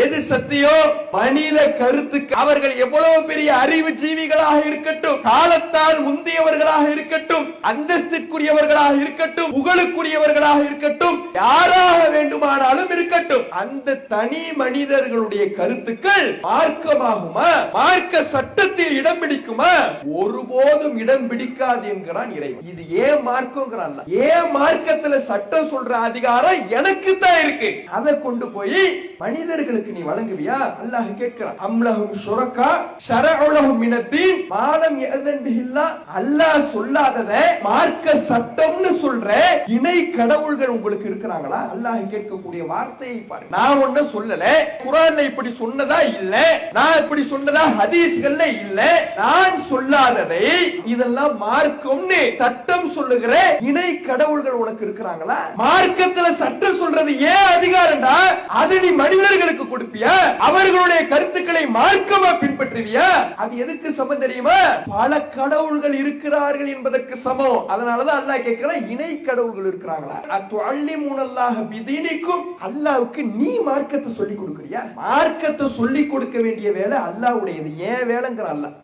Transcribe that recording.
எது சத்தியோ மனித கருத்துக்கு அவர்கள் எவ்வளவு பெரிய அறிவு ஜீவிகளாக இருக்கட்டும், காலத்தால் முந்தியவர்களாக இருக்கட்டும், அந்தஸ்திற்குரியவர்களாக இருக்கட்டும், புகழுக்குரியவர்களாக இருக்கட்டும், யாராக வேண்டுமானாலும் இருக்கட்டும், அந்த தனி மனிதர்களுடைய கருத்துக்கள் மார்க்கமாகுமா, மார்க்க சட்டத்தில் இடம் பிடிக்குமா? ஒருபோதும் இடம் பிடிக்காது என்கிறான் இறைவன். இது ஏன் மார்க்கம்ங்கிறான்? ஏன் மார்க்கத்துல சட்டம் சொல்ற அதிகாரம் எனக்கு தான் இருக்கு, அதை கொண்டு போய் மனிதர்களுக்கு நீ வழங்குவியா? அல்லாஹ் கேட்கிறான். அம்லஹும் ஷுரகா ஷரஉ லஹும் மினத்தீன் மா லம் யஅதன் பிஹில்லாஹ். அல்லாஹ் சொல்லாதத மார்க்க சட்டம்னு சொல்ற இணை கடவுள்கள் உங்களுக்கு இருக்கிறாங்களா? அல்லாஹ் கேட்கக்கூடிய வார்த்தையை பாரு. நான் ஒண்ணு சொல்லல, குர்ஆன்ல இப்படி சொன்னதா இல்ல, நான் இப்படி சொன்னதா ஹதீஸ்கள்ல இல்ல, நான் சொல்லாததை இதெல்லாம் மார்க்கம்னு சட்டம் சொல்லுகிற இணை கடவுள்கள் உனக்கு இருக்கிறாங்களா? மார்க்கத்துல சட்டம் சொல்றது ஏன் அதிகாரம்டா? அது நீ மனிதர்களுக்கு கொடுப்பியா? அவர்களுடைய கருத்துக்களை மார்க்கமா பின்பற்றுவியா? அது எதுக்கு சமம் தெரியுமா? பல கடவுள்கள் இருக்கிறார்கள் என்பதற்கு சமம். அதனாலதான் அல்லாஹ் கேட்கிறான், இணை கடவுள்கள் இருக்கிறாங்களா? அத்துஅல்லிமுனல்லாஹ பிதீனிக்கும். அல்லாஹ்வுக்கு நீ மார்க்கத்தை சொல்லி கொடுக்கறியா? மார்க்கத்தை சொல்லி கொடுக்க வேண்டிய வேலை அல்லாஹ்வுடையது. ஏன் வேலைங்கற அல்லாஹ்